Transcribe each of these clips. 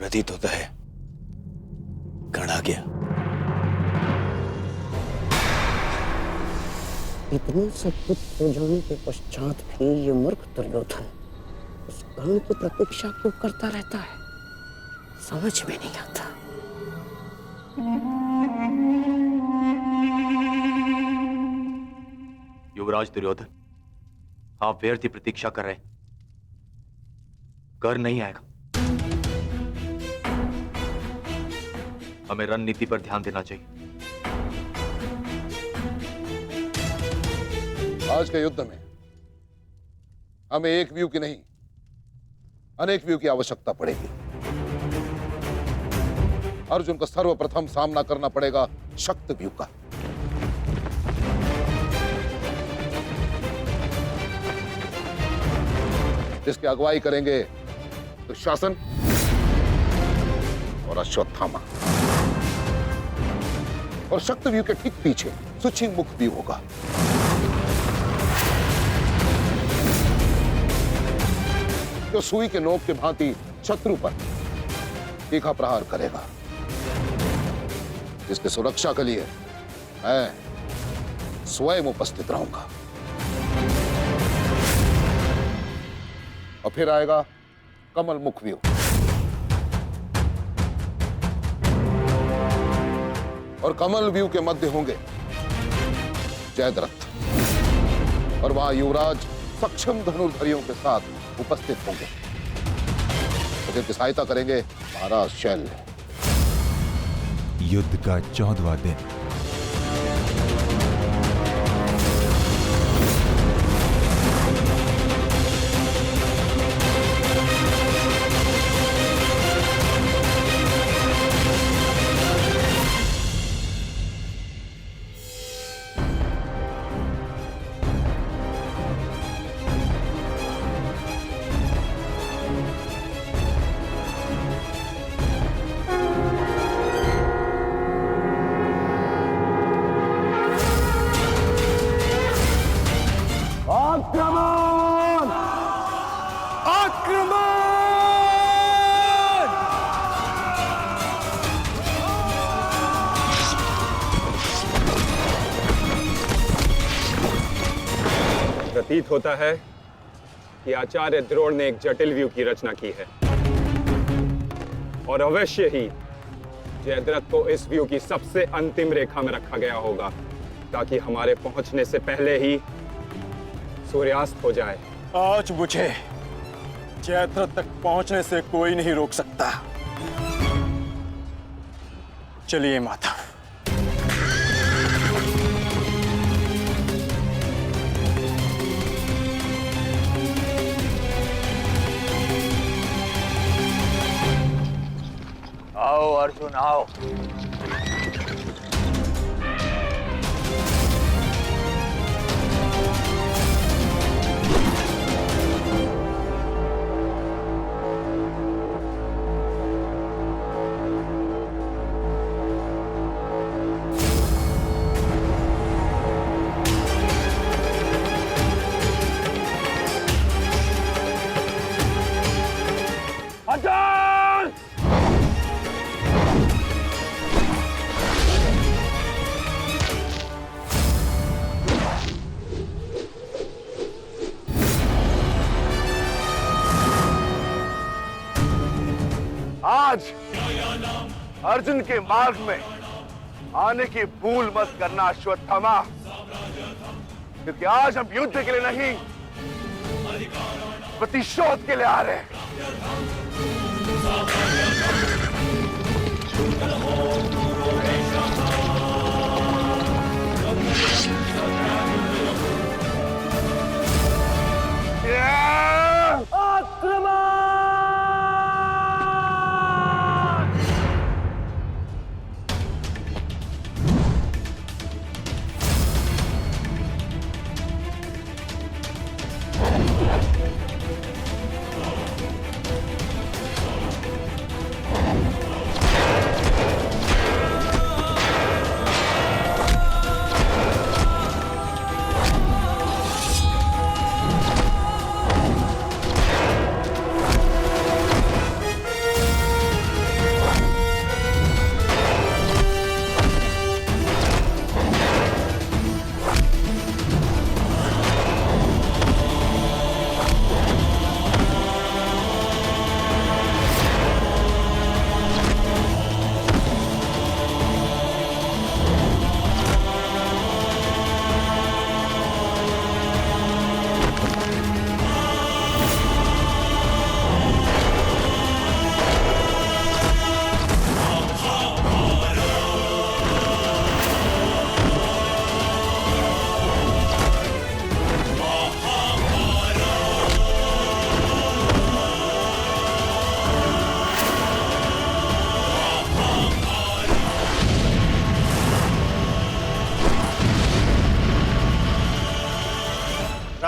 प्रतीत होता है गण आ गया। इतना सब कुछ हो जाने के पश्चात भी ये मूर्ख दुर्योधन उस गण की प्रतीक्षा क्यों करता रहता है, समझ में नहीं आता। युवराज दुर्योधन, आप व्यर्थ ही प्रतीक्षा कर रहे हैं। कर नहीं आएगा। हमें रणनीति पर ध्यान देना चाहिए। आज के युद्ध में हमें एक व्यू की नहीं, अनेक व्यू की आवश्यकता पड़ेगी। अर्जुन को सर्वप्रथम सामना करना पड़ेगा शक्त व्यू का। जिसकी अगुवाई करेंगे दुशासन और अश्वत्थामा। और शक्त व्यू के ठीक पीछे सुचिमुख व्यू होगा। जो सुई के नोक के भांति शत्रु पर तीखा प्रहार करेगा। जिसकी सुरक्षा के लिए मैं स्वयं उपस्थित रहूंगा। और फिर आएगा कमल मुख व्यू। और कमल व्यू के मध्य होंगे जयद्रथ। और वहां युवराज सक्षम धनुर्धरियों के साथ उपस्थित होंगे। तो जिनकी सहायता करेंगे महाराज शैल्य। युद्ध का 14वां दिन। प्रतीत होता है कि आचार्य द्रोण ने एक जटिल व्यू की रचना की है और अवश्य ही जयद्रथ को इस व्यू की सबसे अंतिम रेखा में रखा गया होगा ताकि हमारे पहुंचने से पहले ही सूर्यास्त हो जाए। आज मुझे जयद्रथ तक पहुंचने से कोई नहीं रोक सकता। चलिए माता। आओ अर्जुन आओ। आज अर्जुन के मार्ग में आने की भूल मत करना अश्वत्थामा, क्योंकि आज हम युद्ध के लिए नहीं प्रतिशोध के लिए आ रहे हैं।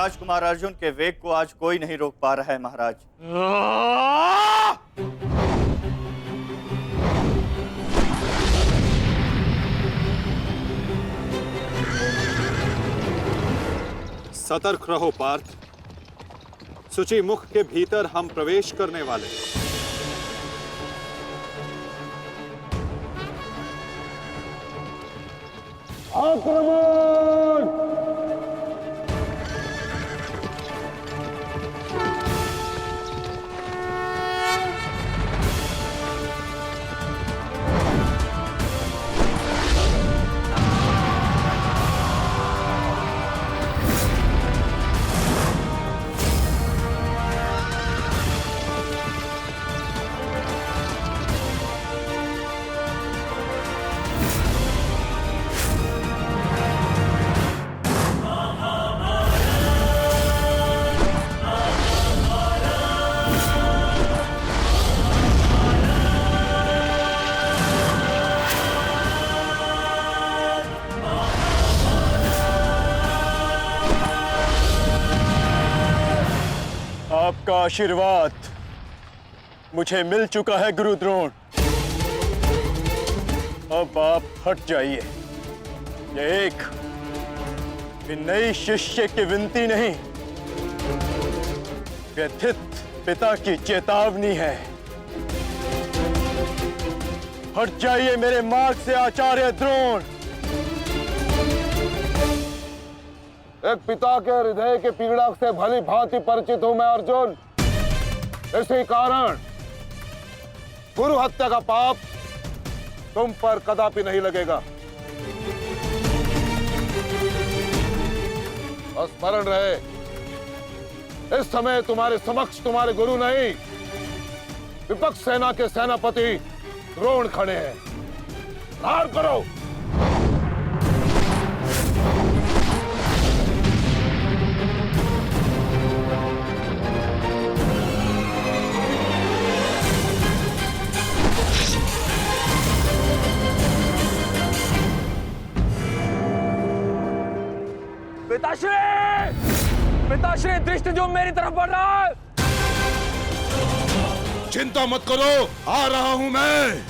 राजकुमार अर्जुन के वेग को आज कोई नहीं रोक पा रहा है महाराज। सतर्क रहो पार्थ, सूची मुख के भीतर हम प्रवेश करने वाले हैं। आपका आशीर्वाद मुझे मिल चुका है गुरु द्रोण। अब आप हट जाइए। ये एक नई शिष्य की विनती नहीं, व्यथित पिता की चेतावनी है। हट जाइए मेरे मार्ग से आचार्य द्रोण। एक पिता के हृदय के पीड़ा से भली भांति परिचित हूं मैं अर्जुन। इसी कारण गुरु हत्या का पाप तुम पर कदापि नहीं लगेगा। स्मरण रहे, इस समय तुम्हारे समक्ष तुम्हारे गुरु नहीं, विपक्ष सेना के सेनापति द्रोण खड़े हैं। धार करो। पिताश्री दृष्टि जो मेरी तरफ बढ़ रहा है। चिंता मत करो, आ रहा हूं मैं।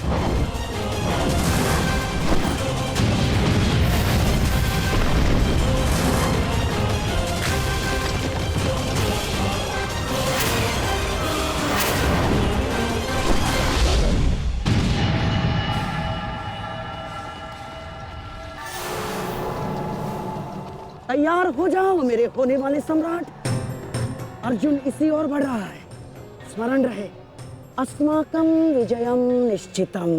तैयार हो जाओ मेरे होने वाले सम्राट। अर्जुन इसी ओर बढ़ रहा है। स्मरण रहे, अस्माकं विजयम निश्चितम।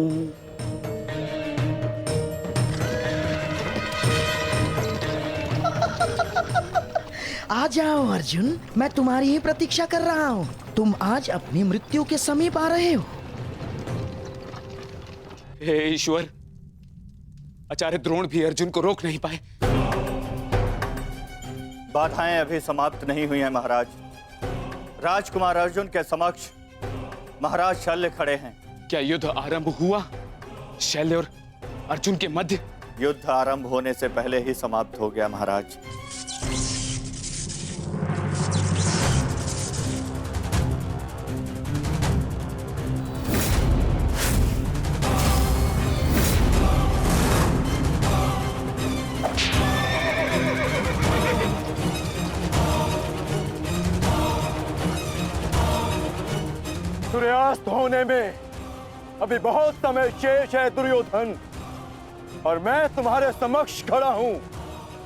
आ जाओ अर्जुन, मैं तुम्हारी ही प्रतीक्षा कर रहा हूँ। तुम आज अपनी मृत्यु के समीप आ रहे हो। हे ईश्वर, आचार्य द्रोण भी अर्जुन को रोक नहीं पाए। बाधाएं अभी समाप्त नहीं हुई हैं महाराज। राजकुमार अर्जुन के समक्ष महाराज शल्य खड़े हैं। क्या युद्ध आरंभ हुआ? शल्य और अर्जुन के मध्य? युद्ध आरंभ होने से पहले ही समाप्त हो गया महाराज। सूर्यास्त होने में अभी बहुत समय शेष है दुर्योधन, और मैं तुम्हारे समक्ष खड़ा हूं।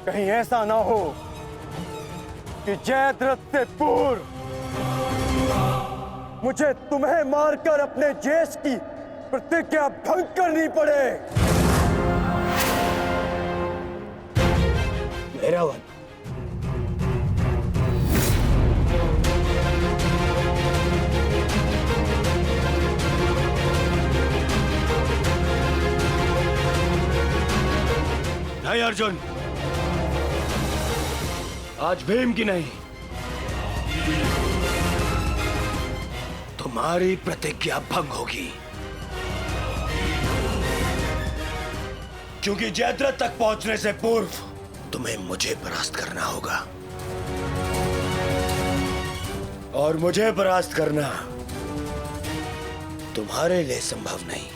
कहीं ऐसा ना हो कि जयद्रथ से पूर्व मुझे तुम्हें मारकर अपने जेश की प्रतिज्ञा भंग करनी पड़े। मेरा वन नहीं अर्जुन, आज भीम की नहीं, तुम्हारी प्रतिज्ञा भंग होगी, क्योंकि जयद्रथ तक पहुंचने से पूर्व तुम्हें मुझे परास्त करना होगा। और मुझे परास्त करना तुम्हारे लिए संभव नहीं।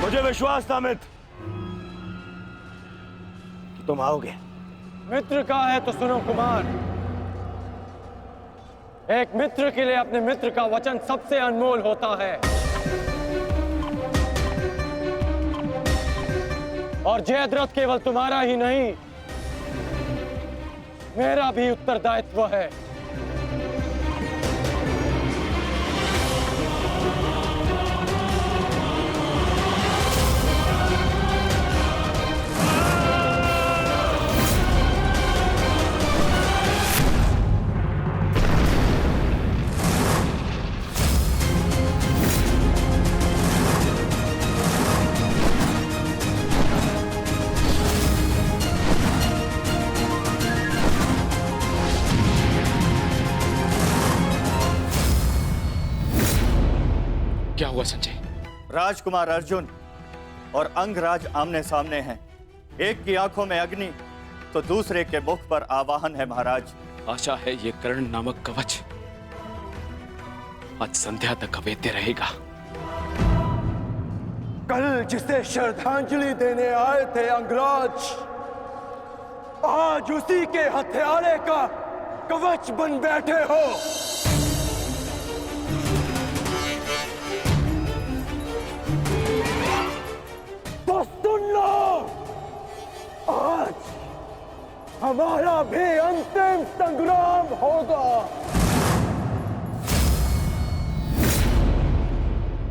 मुझे विश्वास था मित्र कि तुम आओगे। मित्र का है तो सुनो कुमार, एक मित्र के लिए अपने मित्र का वचन सबसे अनमोल होता है। और जयद्रथ केवल तुम्हारा ही नहीं, मेरा भी उत्तरदायित्व है। क्या हुआ संजय? राजकुमार अर्जुन और अंगराज आमने सामने हैं। एक की आंखों में अग्नि तो दूसरे के मुख पर आवाहन है महाराज। आशा है ये कर्ण नामक कवच आज संध्या तक अवेद्य रहेगा। कल जिसे श्रद्धांजलि देने आए थे अंगराज, आज उसी के हत्यारे का कवच बन बैठे हो। तो सुन लो, आज हमारा भी अंतिम संग्राम होगा।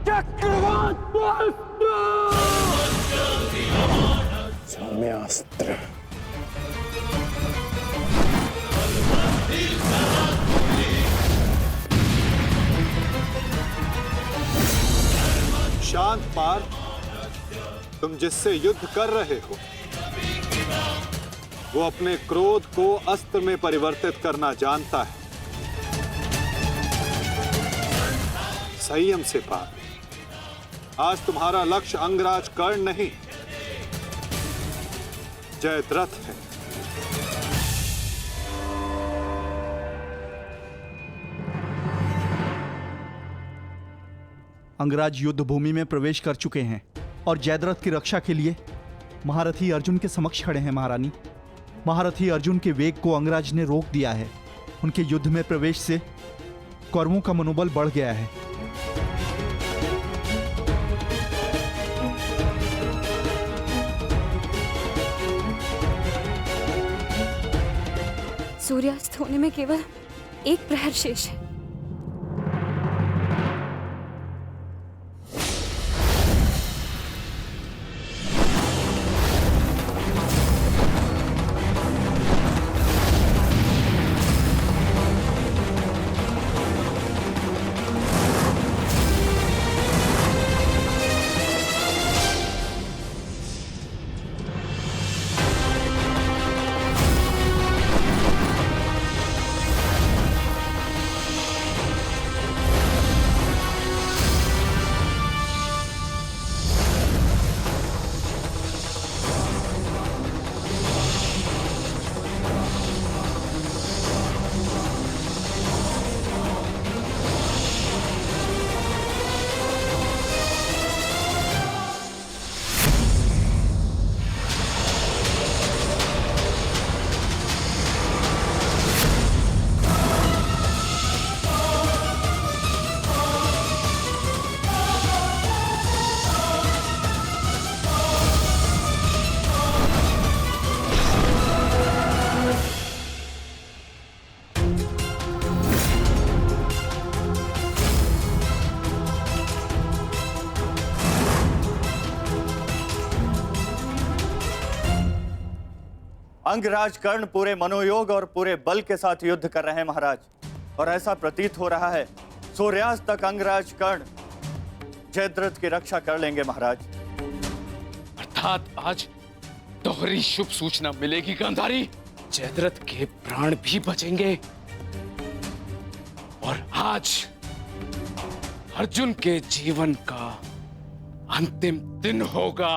चक्रवात सौम्यास्त्र। शांत पार्थ, तुम जिससे युद्ध कर रहे हो वो अपने क्रोध को अस्त्र में परिवर्तित करना जानता है। संयम से पार्थ, आज तुम्हारा लक्ष्य अंगराज कर्ण नहीं, जयद्रथ है। अंगराज युद्ध भूमि में प्रवेश कर चुके हैं और जयद्रथ की रक्षा के लिए महारथी अर्जुन के समक्ष खड़े हैं। महारानी, महारथी अर्जुन के वेग को अंगराज ने रोक दिया है। उनके युद्ध में प्रवेश से कौरवों का मनोबल बढ़ गया है। सूर्यास्त होने में केवल एक प्रहर शेष है। अंगराज कर्ण पूरे मनोयोग और पूरे बल के साथ युद्ध कर रहे हैं महाराज, और ऐसा प्रतीत हो रहा है सूर्यास्त तक अंगराज कर्ण जयद्रथ की रक्षा कर लेंगे महाराज। अर्थात आज दोहरी शुभ सूचना मिलेगी गांधारी, जयद्रथ के प्राण भी बचेंगे और आज अर्जुन के जीवन का अंतिम दिन होगा।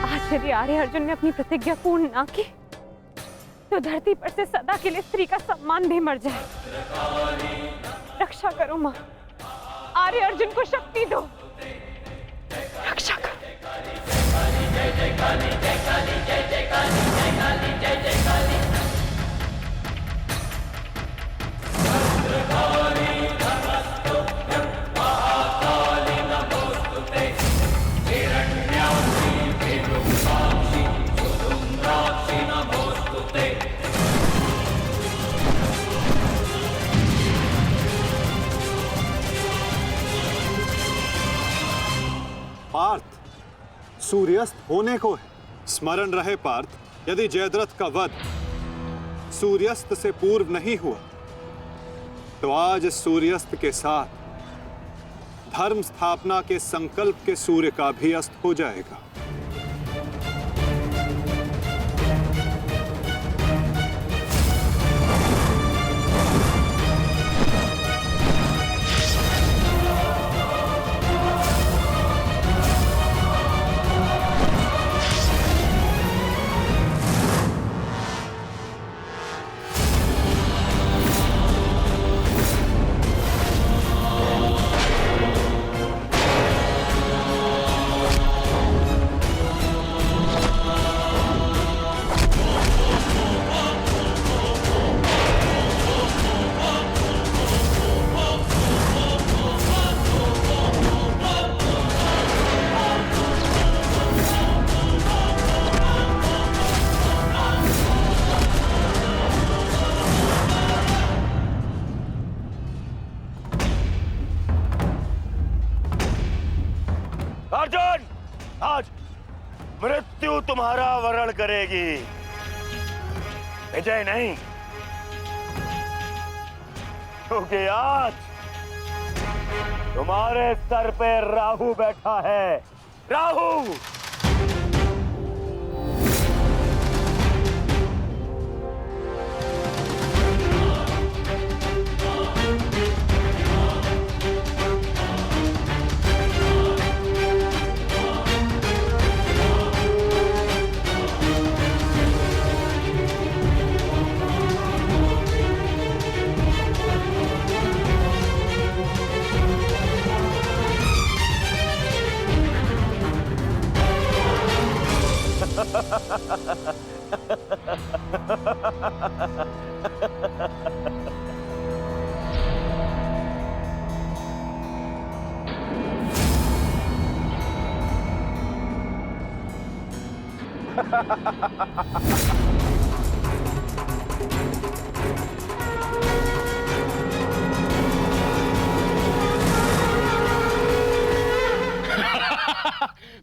आज यदि आर्य अर्जुन ने अपनी प्रतिज्ञा पूर्ण ना की तो धरती पर से सदा के लिए स्त्री का सम्मान भी मर जाए। रक्षा करो मां, आर्य अर्जुन को शक्ति दो, रक्षा करो। पार्थ, सूर्यास्त होने को है। स्मरण रहे पार्थ, यदि जयद्रथ का वध सूर्यास्त से पूर्व नहीं हुआ तो आज सूर्यास्त के साथ धर्म स्थापना के संकल्प के सूर्य का भी अस्त हो जाएगा। अर्जुन, आज मृत्यु तुम्हारा वरण करेगी, विजय नहीं। क्योंकि आज तुम्हारे सर पे राहु बैठा है। राहु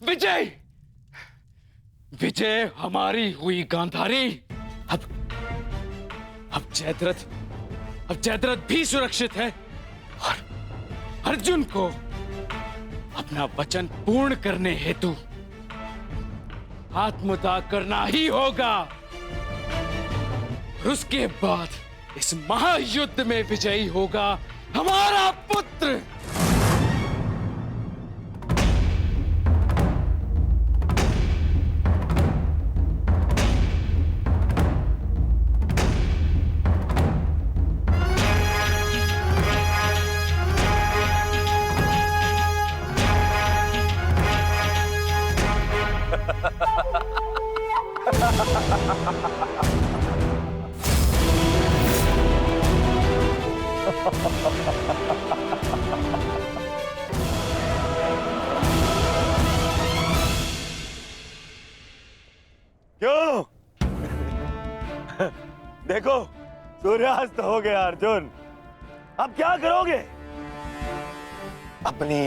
विजय, विजय हमारी हुई गांधारी। अब जयद्रथ भी सुरक्षित है और अर्जुन को अपना वचन पूर्ण करने हेतु आत्मदाह करना ही होगा। और उसके बाद इस महायुद्ध में विजयी होगा हमारा पुत्र। क्यों? देखो, सूर्यास्त हो गया अर्जुन। अब क्या करोगे? अपनी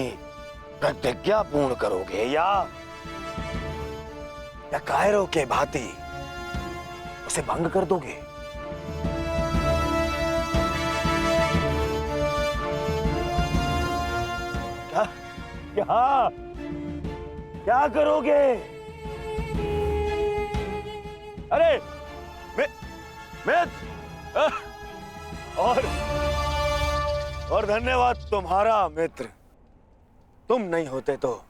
प्रतिज्ञा पूर्ण करोगे या कायरों के भांति उसे भंग कर दोगे? क्या क्या करोगे? अरे मित्र, और धन्यवाद तुम्हारा मित्र। तुम नहीं होते तो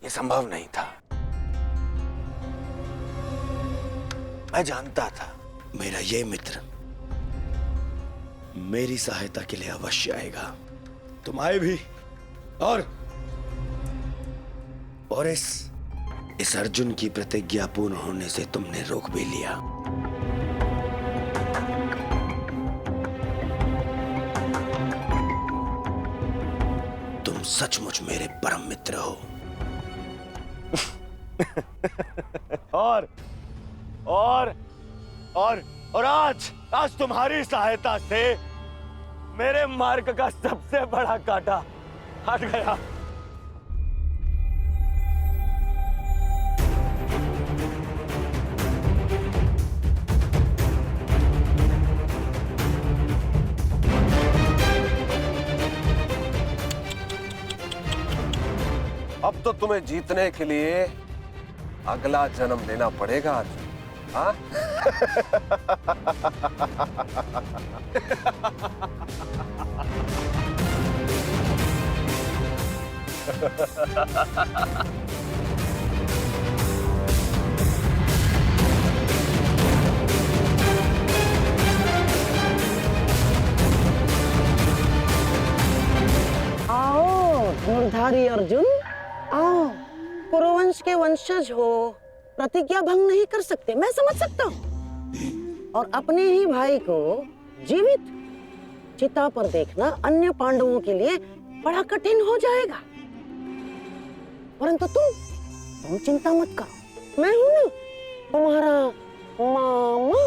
ये संभव नहीं था। मैं जानता था मेरा ये मित्र मेरी सहायता के लिए अवश्य आएगा। तुम आए भी और इस अर्जुन की प्रतिज्ञा पूर्ण होने से तुमने रोक भी लिया। तुम सचमुच मेरे परम मित्र हो। और आज तुम्हारी सहायता से मेरे मार्ग का सबसे बड़ा कांटा हट गया। अब तो तुम्हें जीतने के लिए अगला जन्म लेना पड़ेगा अर्जुन। हाँ? आओ धनुर्धारी अर्जुन, आओ। कुरुवंश के वंशज हो, प्रतिज्ञा भंग नहीं कर सकते, मैं समझ सकता हूँ। और अपने ही भाई को जीवित चिता पर देखना अन्य पांडवों के लिए बड़ा कठिन हो जाएगा। परंतु तुम चिंता मत करो, मैं हूं ना तुम्हारा मामा।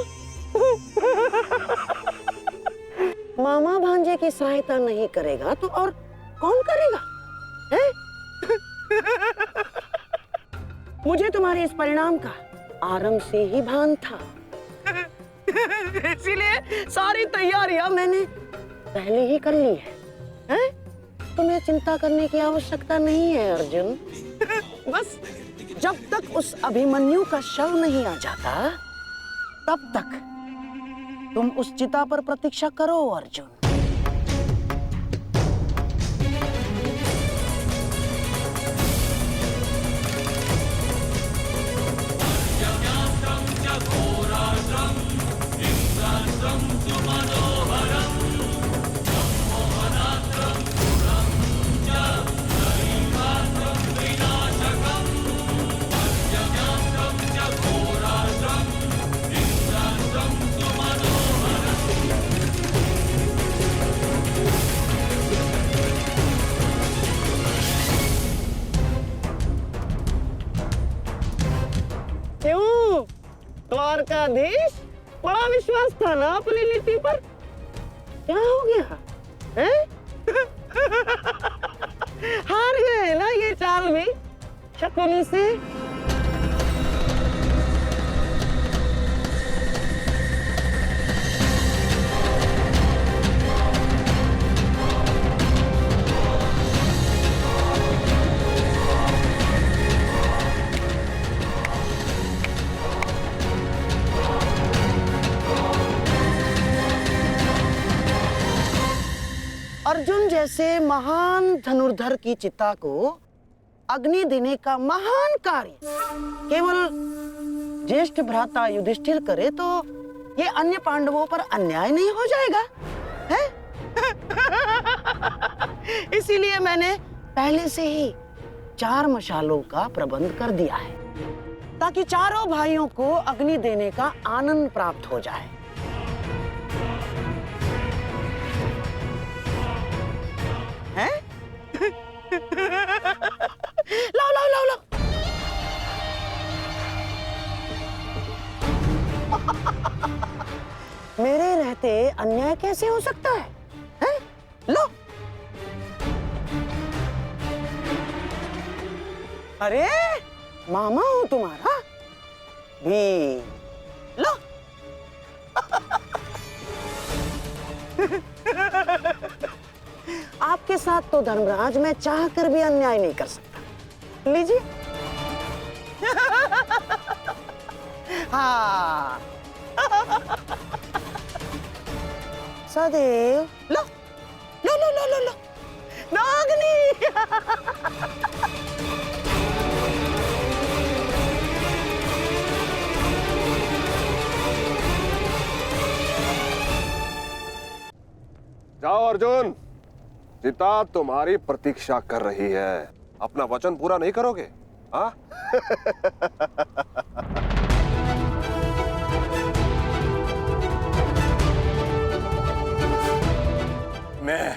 मामा भांजे की सहायता नहीं करेगा तो और कौन करेगा? है? मुझे तुम्हारे इस परिणाम का आरंभ से ही भान था। इसीलिए सारी तैयारियां मैंने पहले ही कर ली है? तुम्हें चिंता करने की आवश्यकता नहीं है अर्जुन। बस जब तक उस अभिमन्यु का शव नहीं आ जाता तब तक तुम उस चिता पर प्रतीक्षा करो अर्जुन। द्वारकाधीश, बड़ा विश्वास था ना अपनी नीति पर? क्या हो गया? हैं? हार गए ना ये चाल भी शकुनी से? अर्जुन जैसे महान धनुर्धर की चिता को अग्नि देने का महान कार्य केवल ज्येष्ठ भ्राता युधिष्ठिर करे तो ये अन्य पांडवों पर अन्याय नहीं हो जाएगा, है? इसीलिए मैंने पहले से ही 4 मशालों का प्रबंध कर दिया है ताकि चारों भाइयों को अग्नि देने का आनंद प्राप्त हो जाए। हैं? लाओ लाओ लाओ लाओ। मेरे रहते अन्याय कैसे हो सकता है? हैं? लो। अरे मामा हूं तुम्हारा भी, लो। आपके साथ तो धर्मराज मैं चाह कर भी अन्याय नहीं कर सकता। लीजिए। हाँ। सदैव लो लो लो लो लो लो नागनी। जाओ अर्जुन, सीता तुम्हारी प्रतीक्षा कर रही है। अपना वचन पूरा नहीं करोगे? हाँ? मैं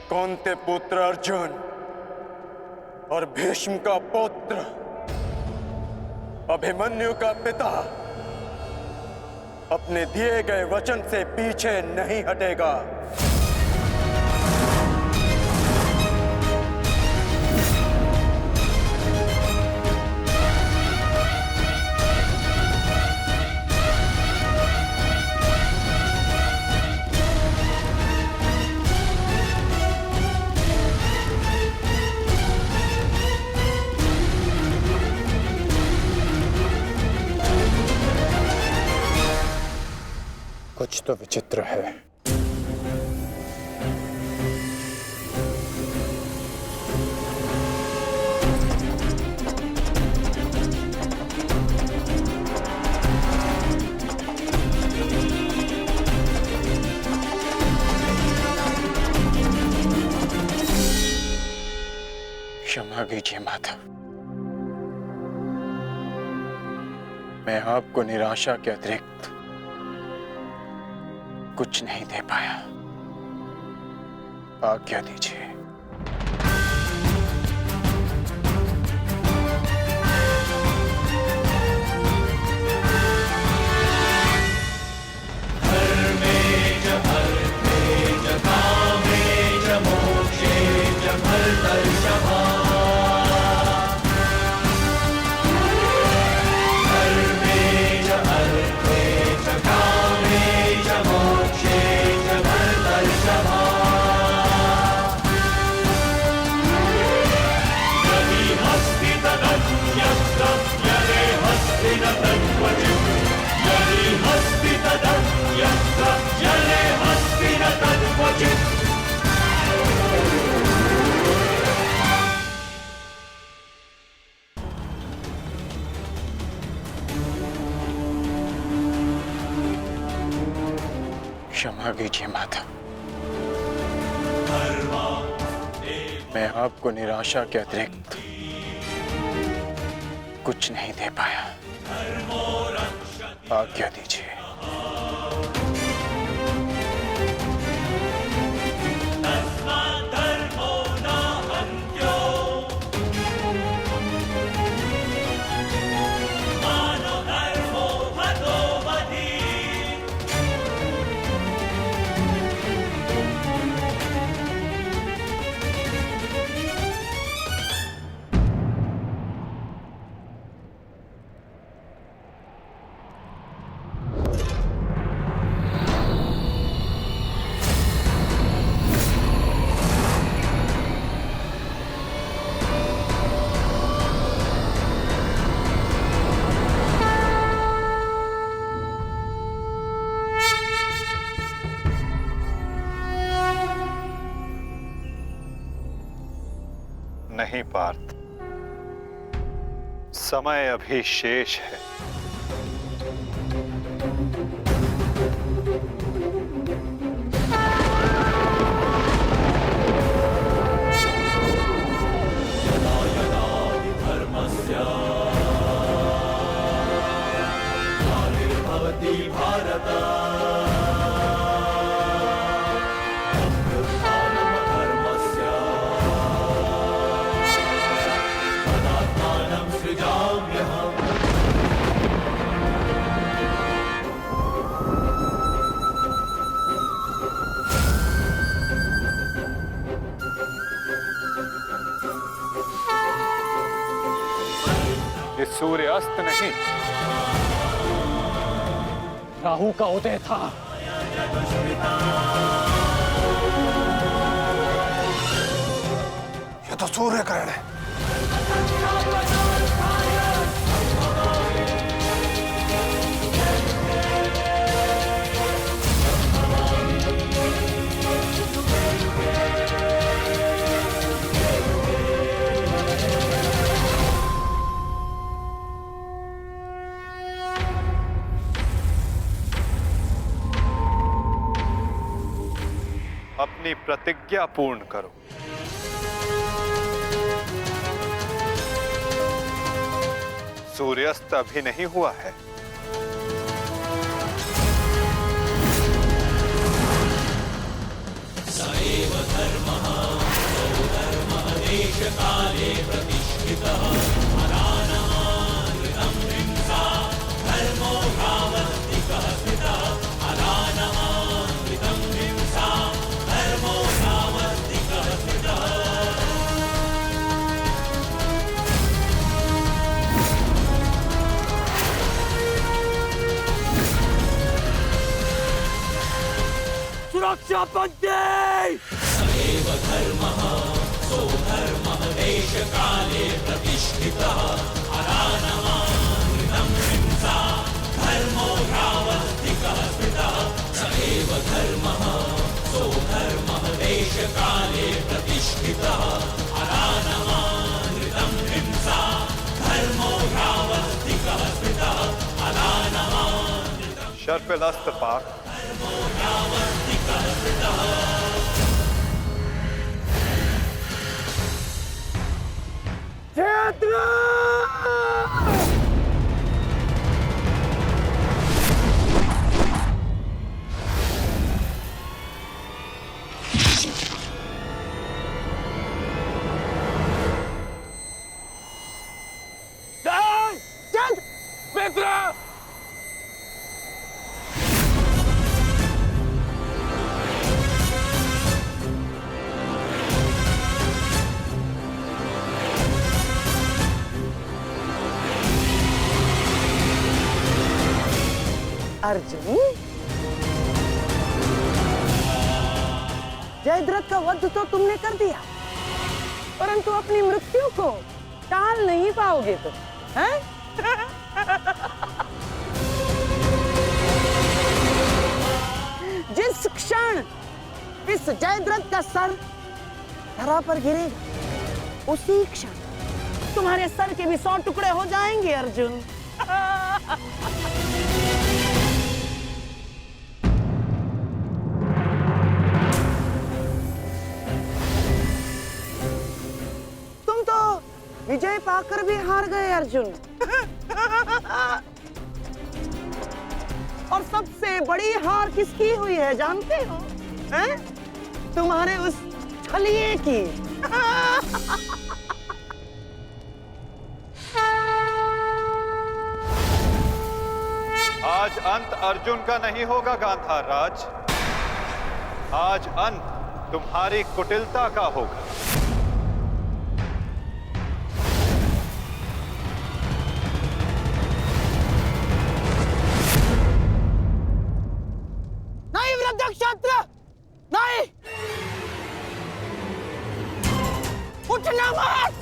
कौंते पुत्र अर्जुन और भीष्म का पुत्र, अभिमन्यु का पिता, अपने दिए गए वचन से पीछे नहीं हटेगा। कुछ तो विचित्र है। क्षमा कीजिए माता, मैं आपको निराशा के अतिरिक्त कुछ नहीं दे पाया। आज्ञा दीजिए। क्षमा कीजिए माता, मैं आपको निराशा के अतिरिक्त कुछ नहीं दे पाया। आज्ञा दीजिए। नहीं पार्थ, समय अभी शेष है। सूर्यास्त नहीं, राहु का उदय था। ये तो सूर्य ग्रहण है। अपनी प्रतिज्ञा पूर्ण करो। सूर्यास्त अभी नहीं हुआ है। सएव धर्मः सौधर्मः देशकाले प्रतिष्ठितः अरानमानृतं हिंसा धर्मो भावस्तिकः स्थितः अरानमानृतं हिंसा धर्मो भावस्तिकः स्थितः। सुरक्षा पंक्ति। सएव धर्मः सौधर्मः देशकाले प्रतिष्ठितः अरानमानृतं हिंसा धर्मो भावस्तिकः स्थितः। सएव धर्मः सौधर्मः देशकाले प्रतिष्ठितः अरानमानृतं हिंसा धर्मो भावस्तिकः स्थितः अरानमानृतं शर्पिलस्त पाक। मित्र अर्जुन, जयद्रथ का वध तो तुमने कर दिया, परंतु अपनी मृत्यु को टाल नहीं पाओगे तुम, हैं? जिस क्षण इस जयद्रथ का सर धरा पर गिरेगा, उसी क्षण तुम्हारे सर के भी 100 टुकड़े हो जाएंगे अर्जुन। तुम तो विजय पाकर भी हार गए अर्जुन। और सबसे बड़ी हार किसकी हुई है जानते हो? हैं? तुम्हारे उस छलिए की। आज अंत अर्जुन का नहीं होगा गांधार राज, आज अंत तुम्हारी कुटिलता का होगा। नहीं वृद्धक्षत्र, नहीं, उठना मत।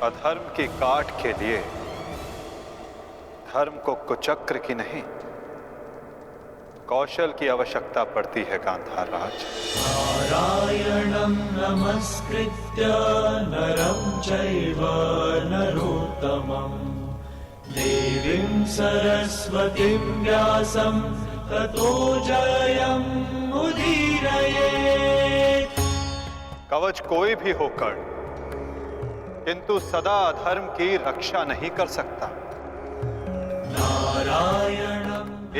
अधर्म की काट के लिए धर्म को कुचक्र की नहीं, कौशल की आवश्यकता पड़ती है गांधार राज। नारायणं नमस्कृत्य नरं चैव नरोत्तमं देवीं सरस्वतीं व्यासं ततो जयमुदीरये। कवच कोई भी हो कर्ण, किंतु सदा अधर्म की रक्षा नहीं कर सकता।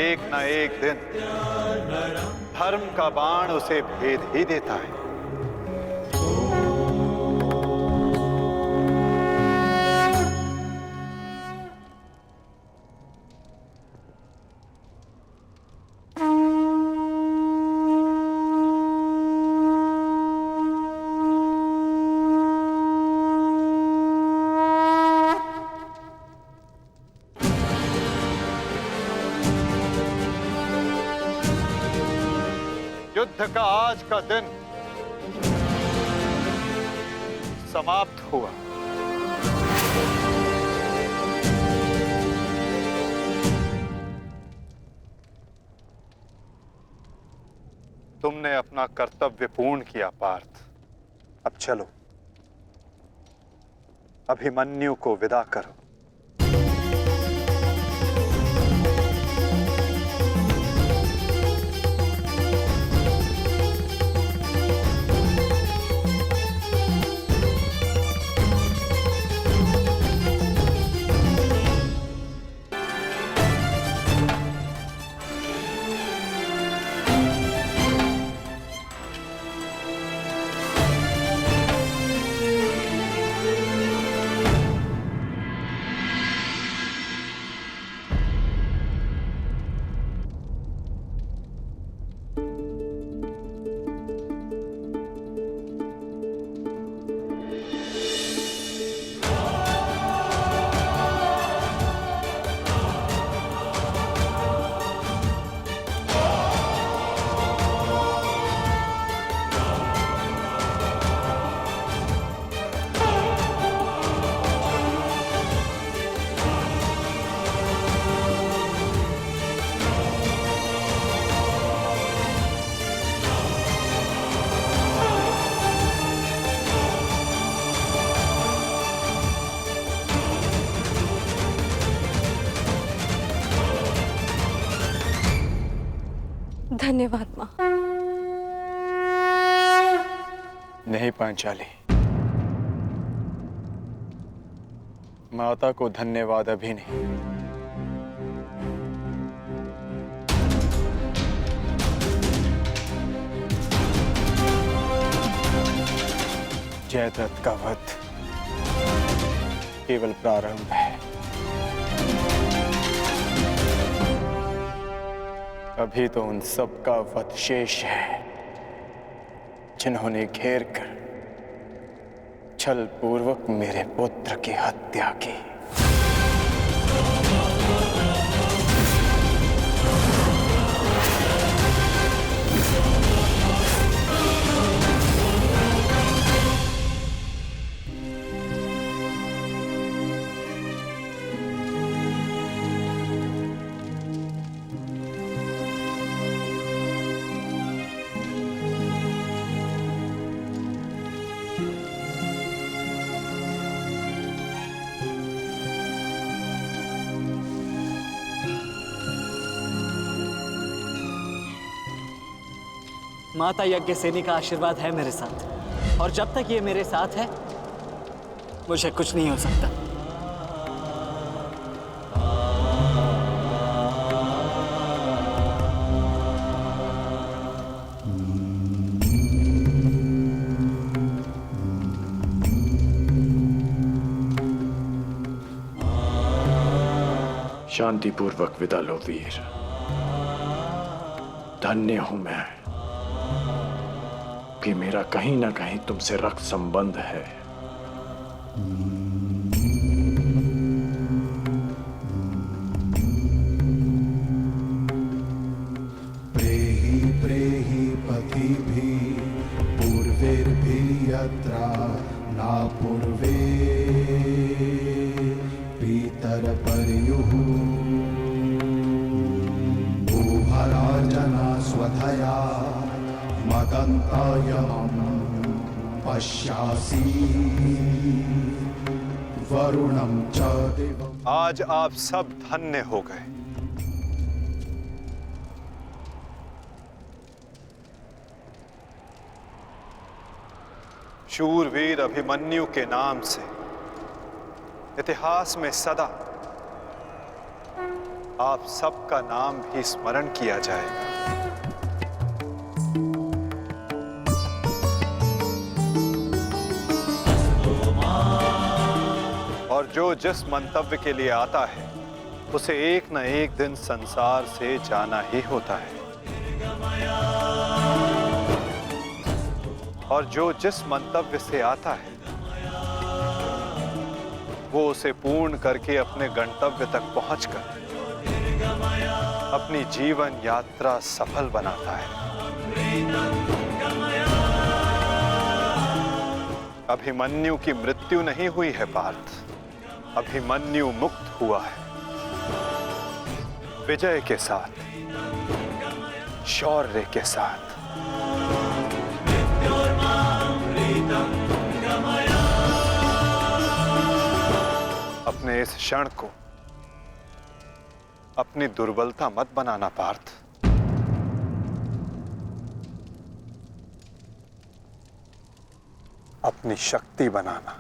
एक न एक दिन धर्म का बाण उसे भेद ही देता है। युद्ध का आज का दिन समाप्त हुआ। तुमने अपना कर्तव्य पूर्ण किया पार्थ। अब चलो, अभिमन्यु को विदा करो। धन्यवाद माँ। नहीं पांचाली, माता को धन्यवाद अभी नहीं। जयद्रथ का वध केवल प्रारंभ है। अभी तो उन सब का वध शेष है जिन्होंने घेर कर छल पूर्वक मेरे पुत्र की हत्या की। माता यज्ञसेनी का आशीर्वाद है मेरे साथ, और जब तक ये मेरे साथ है मुझे कुछ नहीं हो सकता। शांतिपूर्वक विदा लो वीर। धन्य हूं मैं कि मेरा कहीं ना कहीं तुमसे रक्त संबंध है। प्रेहि प्रेहि पतिभिः पूर्वैर्भिः यत्रा ना पूर्वे पितरपर्युः भूभराजना स्वधया मदन्तायमं पश्यासि वरुणं च देवम्। आज आप सब धन्य हो गए। शूरवीर अभिमन्यु के नाम से इतिहास में सदा आप सबका नाम भी स्मरण किया जाएगा। और जो जिस मंतव्य के लिए आता है उसे एक न एक दिन संसार से जाना ही होता है, और जो जिस मंतव्य से आता है वो उसे पूर्ण करके अपने गंतव्य तक पहुंचकर अपनी जीवन यात्रा सफल बनाता है। अभिमन्यु की मृत्यु नहीं हुई है पार्थ, अभिमन्यु मुक्त हुआ है, विजय के साथ, शौर्य के साथ। अपने इस क्षण को अपनी दुर्बलता मत बनाना पार्थ। अपनी शक्ति बनाना।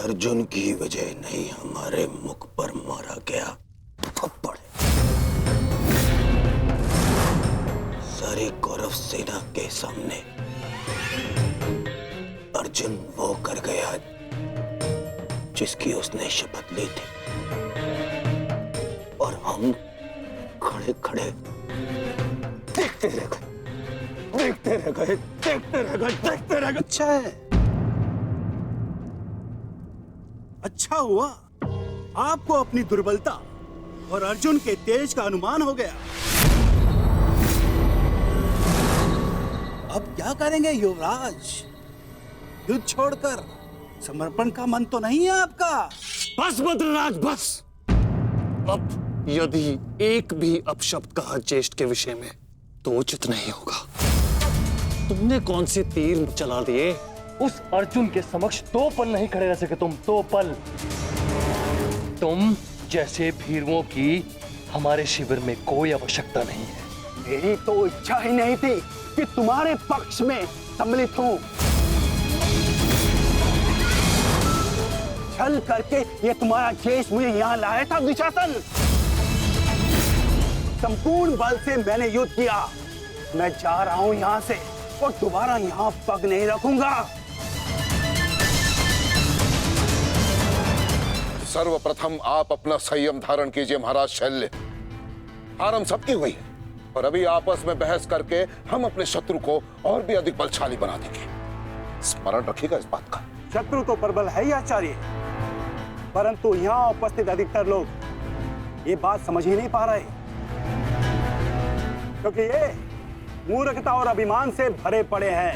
अर्जुन की वजह नहीं हमारे मुख पर मारा गया थप्पड़। सारी कौरव सेना के सामने अर्जुन वो कर गया जिसकी उसने शपथ ली थी, और हम खड़े खड़े देखते रह गए, देखते रह गए, देखते रह गए, देखते रह गए। अच्छा है, अच्छा हुआ आपको अपनी दुर्बलता और अर्जुन के तेज का अनुमान हो गया। अब क्या करेंगे युवराज? युद्ध छोड़कर समर्पण का मन तो नहीं है आपका? बस बद्रराज बस। अब यदि एक भी अपशब्द कहा ज्येष्ठ के विषय में तो उचित नहीं होगा। तुमने कौन से तीर चला दिए? उस अर्जुन के समक्ष 2 पल नहीं खड़े रह सके तुम, 2 पल। तुम जैसे भीरुओं की हमारे शिविर में कोई आवश्यकता नहीं है। मेरी तो इच्छा ही नहीं थी कि तुम्हारे पक्ष में सम्मिलित हूं। छल करके ये तुम्हारा जेश मुझे यहाँ लाया था दुशासन। संपूर्ण बल से मैंने युद्ध किया। मैं जा रहा हूं यहाँ से और दोबारा यहाँ पग नहीं रखूंगा। सर्वप्रथम आप अपना संयम धारण कीजिए महाराज शल्य। हार हम सबकी हुई है, और अभी आपस में बहस करके हम अपने शत्रु को और भी अधिक बलशाली बना देंगे। स्मरण रखिएगा इस बात का। शत्रु तो प्रबल है ही आचार्य, परंतु यहाँ उपस्थित अधिकतर लोग ये बात समझ ही नहीं पा रहे, क्योंकि ये मूर्खता और अभिमान से भरे पड़े हैं।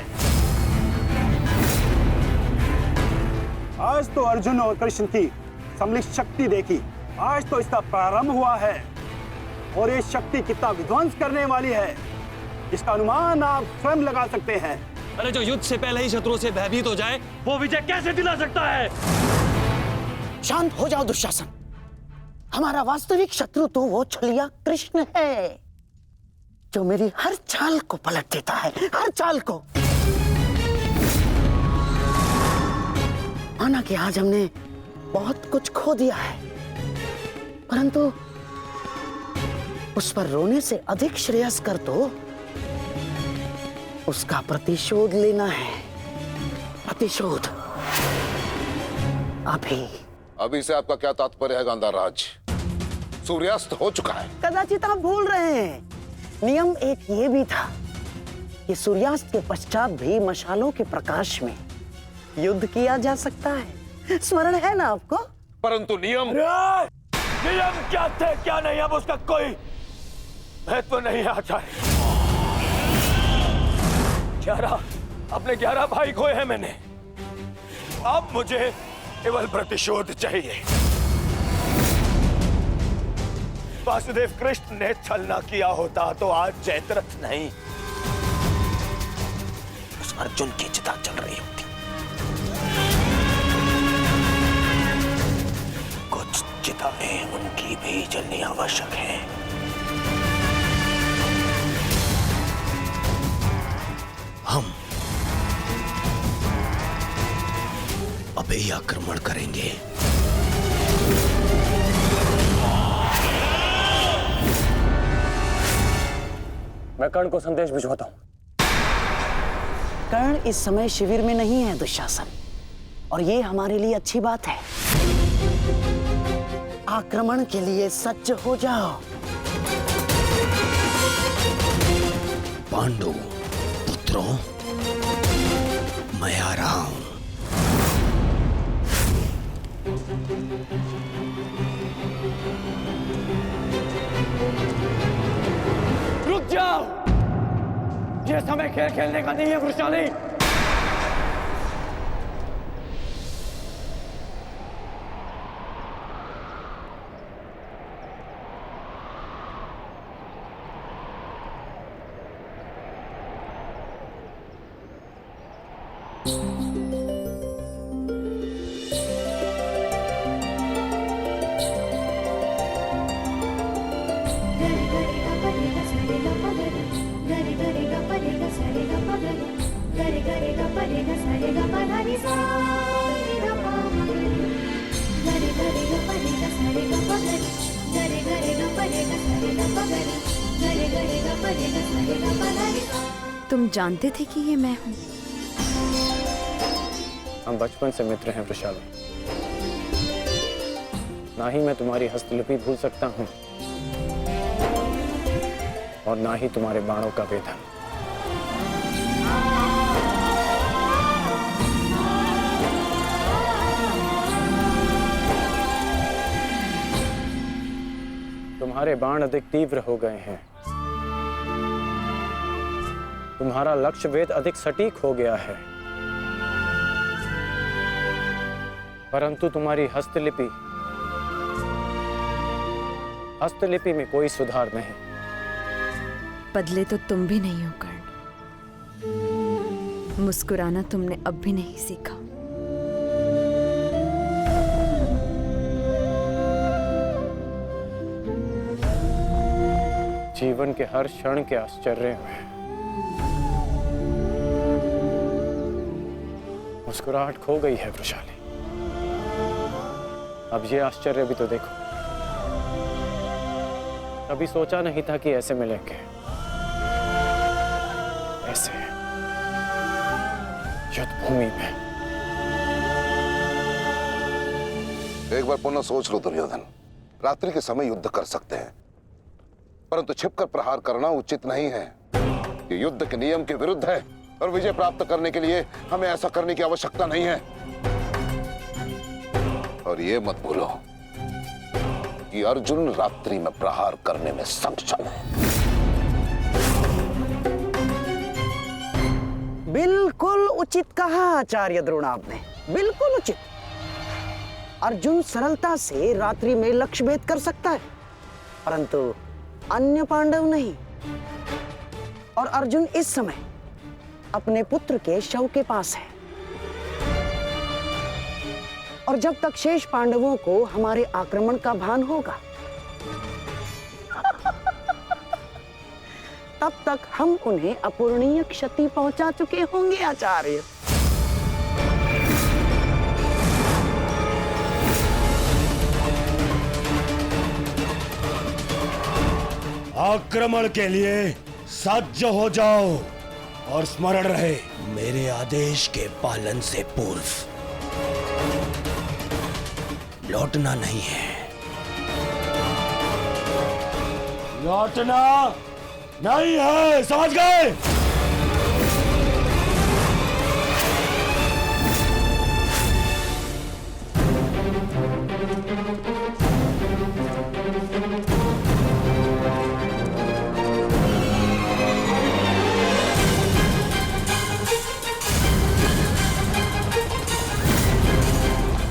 आज तो अर्जुन और कृष्ण की सम्मिलित शक्ति देखी, आज तो इसका प्रारंभ हुआ है, और ये शक्ति कितना विध्वंस करने वाली है इसका अनुमान आप स्वयं लगा सकते हैं। अरे जो युद्ध से पहले ही शत्रुओं से भयभीत हो जाए वो विजय कैसे दिला सकता है? शांत हो जाओ दुशासन। हमारा वास्तविक शत्रु तो वो छलिया कृष्ण है, जो मेरी हर चाल को पलट देता है, हर चाल को। माना कि आज हमने बहुत कुछ खो दिया है, परंतु उस पर रोने से अधिक श्रेयस्कर तो उसका प्रतिशोध लेना है। प्रतिशोध। अभी से आपका क्या तात्पर्य है गांधार राज? सूर्यास्त हो चुका है। कदाचित आप भूल रहे हैं, नियम एक ये भी था कि सूर्यास्त के पश्चात भी मशालों के प्रकाश में युद्ध किया जा सकता है। स्मरण है ना आपको? परंतु नियम क्या थे क्या नहीं, अब उसका कोई महत्व नहीं है आचार्य। 11 भाई खोए हैं मैंने, अब मुझे केवल प्रतिशोध चाहिए। वासुदेव कृष्ण ने छल न किया होता तो आज जयद्रथ नहीं, उस अर्जुन की चिता जल रही होती। कुछ चिताएं उनकी भी जलनी आवश्यक है। हम अभी आक्रमण करेंगे। मैं कर्ण को संदेश भिजवाता हूं। कर्ण इस समय शिविर में नहीं है दुशासन, और ये हमारे लिए अच्छी बात है। आक्रमण के लिए सज्ज हो जाओ। पांडु पुत्रों, मैं आ रहा हूं। रुक जाओ, ये समय खेल खेलने का नहीं है वृषाली। तुम जानते थे कि ये मैं हूँ? हम बचपन से मित्र हैं वृषाली। ना ही मैं तुम्हारी हस्तलिपि भूल सकता हूँ और ना ही तुम्हारे बाणों का वेधन। तुम्हारे बाण अधिक तीव्र हो गए हैं, तुम्हारा लक्ष्य वेद अधिक सटीक हो गया है, परंतु तुम्हारी हस्तलिपि में कोई सुधार नहीं। बदले तो तुम भी नहीं हो कर्ण। मुस्कुराना तुमने अब भी नहीं सीखा। जीवन के हर क्षण के आश्चर्य में मुस्कुराहट खो गई है वृषाली। अब ये आश्चर्य भी तो देखो। कभी सोचा नहीं था कि ऐसे मिलेंगे, ऐसे युद्ध भूमि में। एक बार पुनः सोच लो दुर्योधन, रात्रि के समय युद्ध कर सकते हैं, परंतु छिपकर प्रहार करना उचित नहीं है। ये युद्ध के नियम के विरुद्ध है और विजय प्राप्त करने के लिए हमें ऐसा करने की आवश्यकता नहीं है। और ये मत भूलो कि अर्जुन रात्रि में प्रहार करने में सक्षम है। बिल्कुल उचित कहा आचार्य द्रोण आपने, बिल्कुल उचित। अर्जुन सरलता से रात्रि में लक्ष्य भेद कर सकता है, परंतु अन्य पांडव नहीं। और अर्जुन इस समय अपने पुत्र के शव के पास है, और जब तक शेष पांडवों को हमारे आक्रमण का भान होगा तब तक हम उन्हें अपूरणीय क्षति पहुंचा चुके होंगे आचार्य। आक्रमण के लिए सज्ज हो जाओ और स्मरण रहे, मेरे आदेश के पालन से पूर्व लौटना नहीं है। लौटना नहीं है, समझ गए?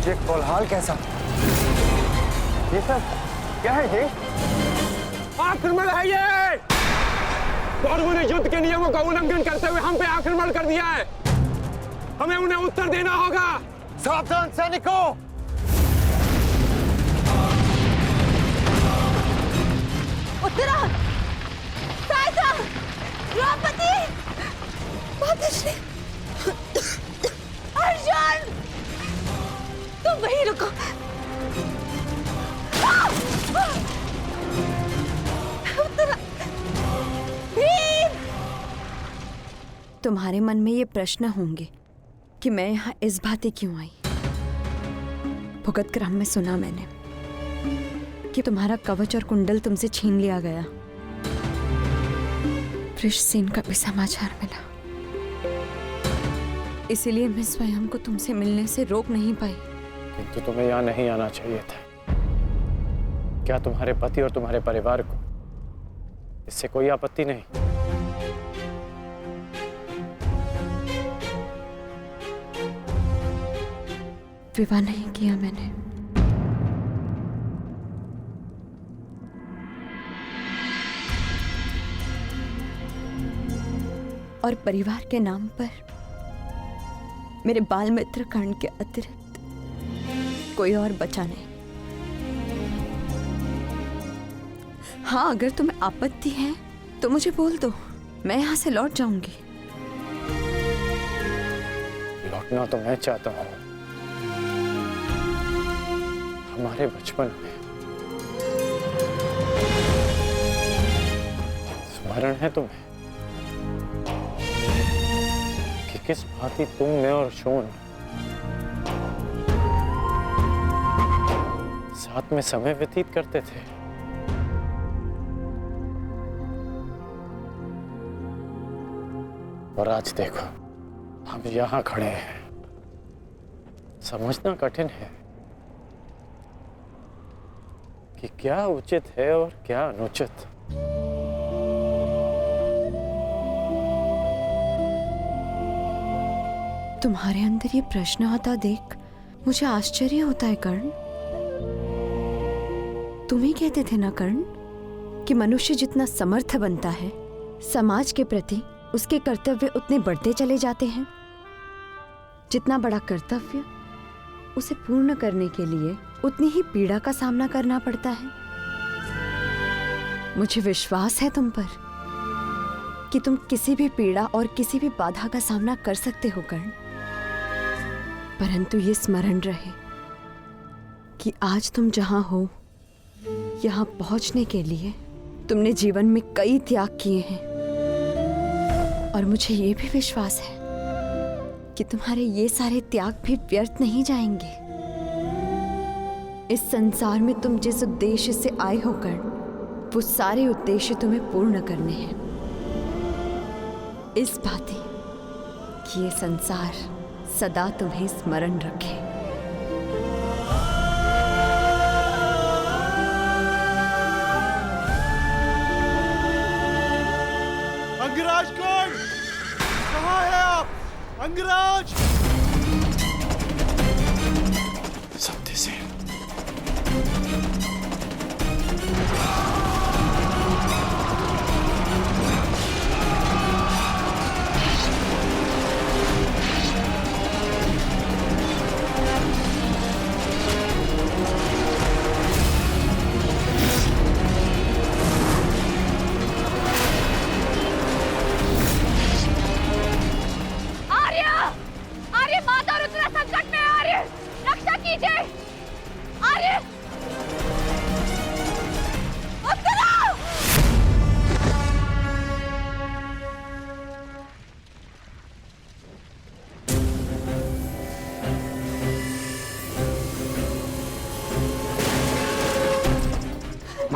ये कोलाहल कैसा? ये सब क्या है ये? आक्रमण है ये! कौरवों ने युद्ध के नियमों का उल्लंघन करते हुए हम पे आक्रमण कर दिया है। हमें उन्हें उत्तर देना होगा। सावधान सैनिकों! उत्तरा, सायता, द्रौपदी, माताश्री, अर्जुन, तुम वहीं रुको। उत्तरा, भीम! तुम्हारे मन में ये प्रश्न होंगे कि मैं यहाँ इस भांति क्यों आई। भुगत क्रम में सुना मैंने कि तुम्हारा कवच और कुंडल तुमसे छीन लिया गया। वृषसेन का भी समाचार मिला, इसीलिए मैं स्वयं को तुमसे मिलने से रोक नहीं पाई। किंतु तुम्हें यहाँ नहीं आना चाहिए था। क्या तुम्हारे पति और तुम्हारे परिवार को इससे कोई आपत्ति नहीं? विवाह नहीं किया मैंने। और परिवार के नाम पर मेरे बाल मित्र कर्ण के अतिरिक्त कोई और बचा नहीं। हाँ, अगर तुम्हें आपत्ति है तो मुझे बोल दो, मैं यहाँ से लौट जाऊंगी। लौटना तो मैं चाहता हूँ। हमारे बचपन में स्मरण है तुम्हें कि किस भांति तुम, मैं और शोन साथ में समय व्यतीत करते थे। और आज देखो, हम यहाँ खड़े हैं। समझना कठिन है कि क्या उचित है और क्या अनुचित। तुम्हारे अंदर ये प्रश्न आता देख मुझे आश्चर्य होता है कर्ण। तुम ही कहते थे ना कर्ण कि मनुष्य जितना समर्थ बनता है, समाज के प्रति उसके कर्तव्य उतने बढ़ते चले जाते हैं। जितना बड़ा कर्तव्य, उसे पूर्ण करने के लिए उतनी ही पीड़ा का सामना करना पड़ता है। मुझे विश्वास है तुम पर कि तुम किसी भी पीड़ा और किसी भी बाधा का सामना कर सकते हो कर्ण। परंतु ये स्मरण रहे कि आज तुम जहां हो, यहां पहुंचने के लिए तुमने जीवन में कई त्याग किए हैं। और मुझे ये भी विश्वास है कि तुम्हारे ये सारे त्याग भी व्यर्थ नहीं जाएंगे। इस संसार में तुम जिस उद्देश्य से आए हो कर्ण, वो सारे उद्देश्य तुम्हें पूर्ण करने हैं। इस भांति कि ये संसार सदा तुम्हें स्मरण रखे। अंगराज कौन? कहाँ है आप? अंगराज! सत्यसेन।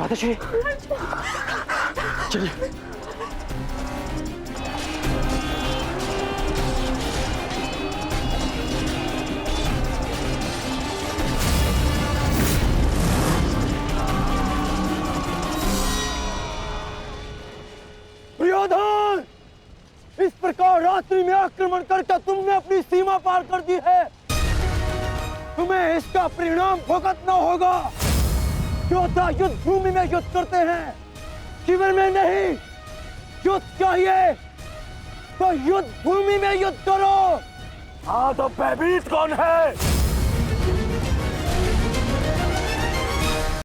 माताजी चलिए। दुर्योधन, इस प्रकार रात्रि में आक्रमण करके तुमने अपनी सीमा पार कर दी है। तुम्हें इसका परिणाम भुगतना होगा। योद्धा युद्ध भूमि में युद्ध करते हैं, शिविर में नहीं। युद्ध चाहिए तो युद्ध भूमि में युद्ध करो। हाँ तो भयभीत कौन है?